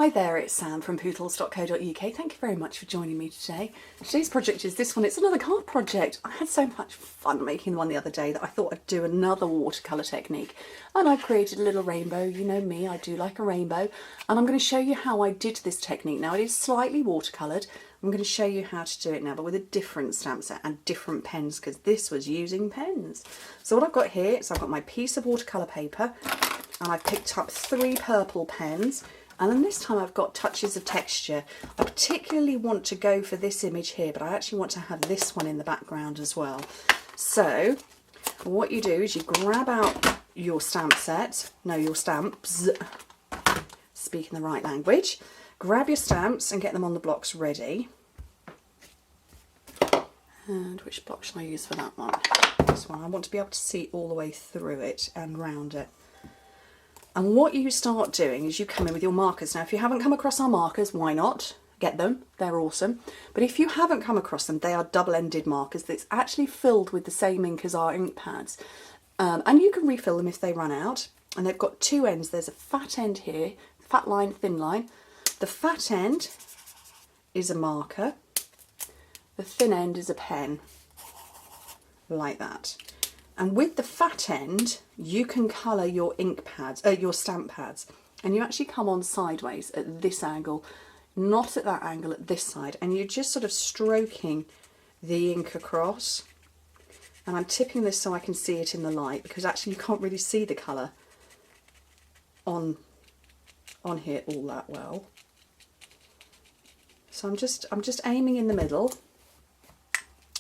Hi there, it's Sam from poodles.co.uk. Thank you very much for joining me today. Today's project is this one. It's another card project. I had so much fun making one the other day that I thought I'd do another watercolour technique. And I created a little rainbow. You know me, I do like a rainbow. And I'm going to show you how I did this technique. Now it is slightly watercoloured. I'm going to show you how to do it now, but with a different stamp set and different pens, because this was using pens. So what I've got here is I've got my piece of watercolour paper and I've picked up 3 purple pens. And then this time I've got touches of texture. I particularly want to go for this image here, but I actually want to have this one in the background as well. So what you do is you grab out your stamp set, your stamps, speaking the right language. Grab your stamps and get them on the blocks ready. And which block shall I use for that one? This one. I want to be able to see all the way through it and round it. And what you start doing is you come in with your markers. Now, if you haven't come across our markers, why not? Get them, they're awesome. But if you haven't come across them, they are double-ended markers that's actually filled with the same ink as our ink pads. And you can refill them if they run out. And they've got 2 ends. There's a fat end here, fat line, thin line. The fat end is a marker. The thin end is a pen, like that. And with the fat end, you can colour your ink pads, your stamp pads, and you actually come on sideways at this angle, not at that angle, at this side, and you're just sort of stroking the ink across. And I'm tipping this so I can see it in the light, because actually you can't really see the colour on here all that well. So I'm just aiming in the middle,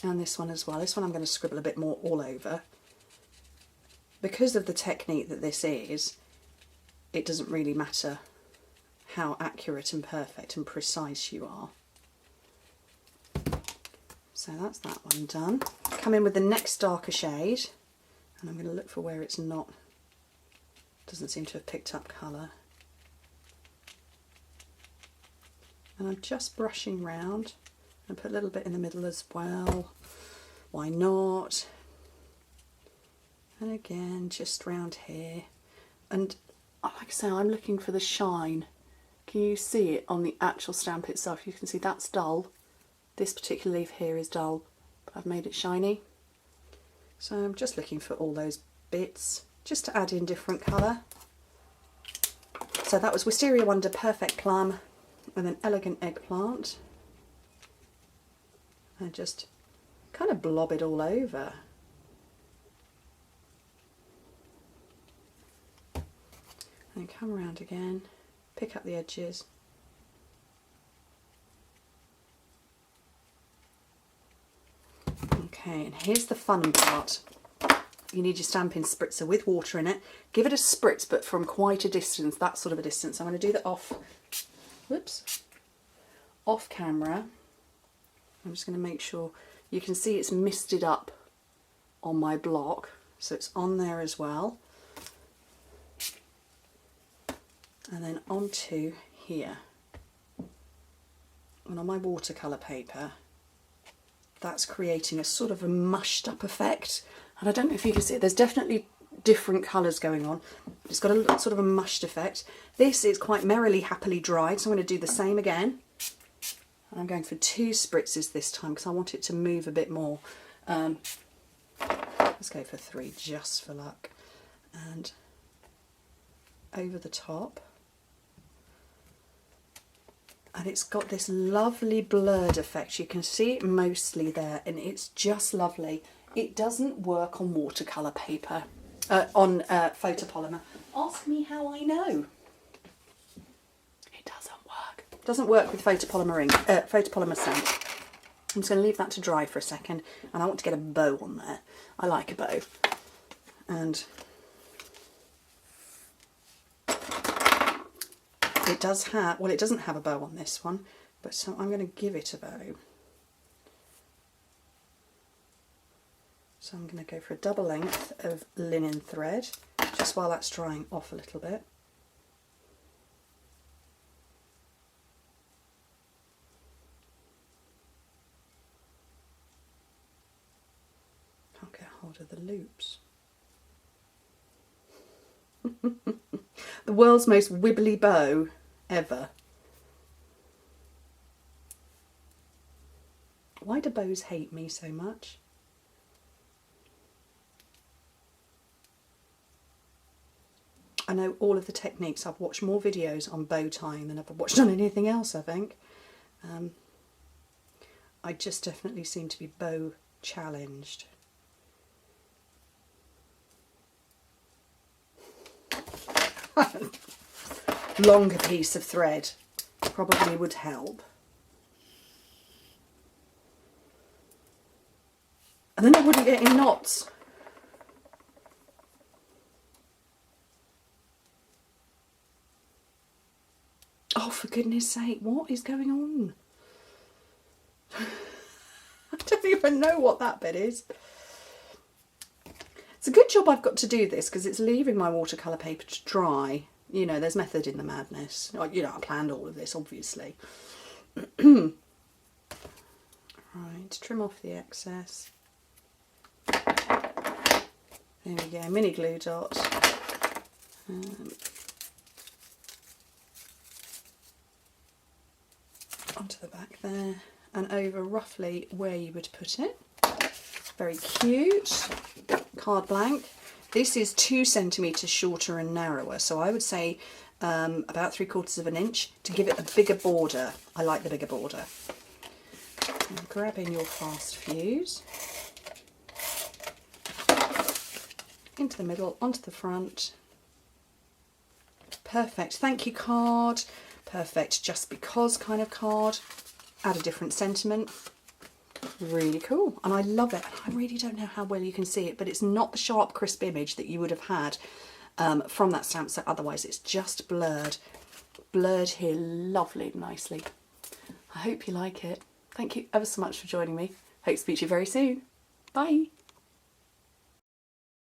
and this one as well. This one I'm going to scribble a bit more all over. Because of the technique that this is, it doesn't really matter how accurate and perfect and precise you are. So that's that one done. Come in with the next darker shade, and I'm going to look for where it's not, doesn't seem to have picked up colour. And I'm just brushing round and put a little bit in the middle as well. Why not? And again, just round here. And like I say, I'm looking for the shine. Can you see it on the actual stamp itself? You can see that's dull. This particular leaf here is dull, but I've made it shiny. So I'm just looking for all those bits, just to add in different colour. So that was Wisteria Wonder Perfect Plum with an elegant eggplant. And just kind of blob it all over. And come around again, pick up the edges. Okay, and here's the fun part. You need your Stampin' Spritzer with water in it. Give it a spritz, but from quite a distance, that sort of a distance. I'm going to do that off camera. I'm just going to make sure you can see it's misted up on my block, so it's on there as well. And then onto here. And on my watercolour paper, that's creating a sort of a mushed up effect. And I don't know if you can see it, there's definitely different colours going on. It's got a sort of a mushed effect. This is quite merrily, happily dried, so I'm going to do the same again. And I'm going for 2 spritzes this time because I want it to move a bit more. Let's go for 3 just for luck. And over the top. And it's got this lovely blurred effect. You can see it mostly there, and it's just lovely. It doesn't work on watercolour paper, on photopolymer. Ask me how I know. It doesn't work. It doesn't work with photopolymer ink, photopolymer stamp. I'm just going to leave that to dry for a second, and I want to get a bow on there. I like a bow. And it does have, well, it doesn't have a bow on this one, but so I'm going to give it a bow. So I'm going to go for a double length of linen thread, just while that's drying off a little bit. Can't get hold of the loops. The world's most wibbly bow ever. Why do bows hate me so much? I know all of the techniques. I've watched more videos on bow tying than I've watched on anything else, I think. I just definitely seem to be bow challenged. Longer piece of thread probably would help. And then I wouldn't get any knots. Oh, for goodness sake, what is going on? I don't even know what that bit is. It's a good job I've got to do this because it's leaving my watercolour paper to dry. You know, there's method in the madness. You know, I planned all of this, obviously. Right, trim off the excess. There we go, mini glue dot. Onto the back there and over roughly where you would put it. Very cute. Card blank. This is 2 centimetres shorter and narrower, so I would say about 3/4 of an inch to give it a bigger border. I like the bigger border. And grab in your fast fuse. Into the middle, onto the front. Perfect. Thank you card. Perfect. Just because kind of card. Add a different sentiment. Really cool. And I love it. I really don't know how well you can see it, but it's not the sharp, crisp image that you would have had from that stamp set. Otherwise, it's just blurred. Blurred here lovely, nicely. I hope you like it. Thank you ever so much for joining me. Hope to speak to you very soon. Bye.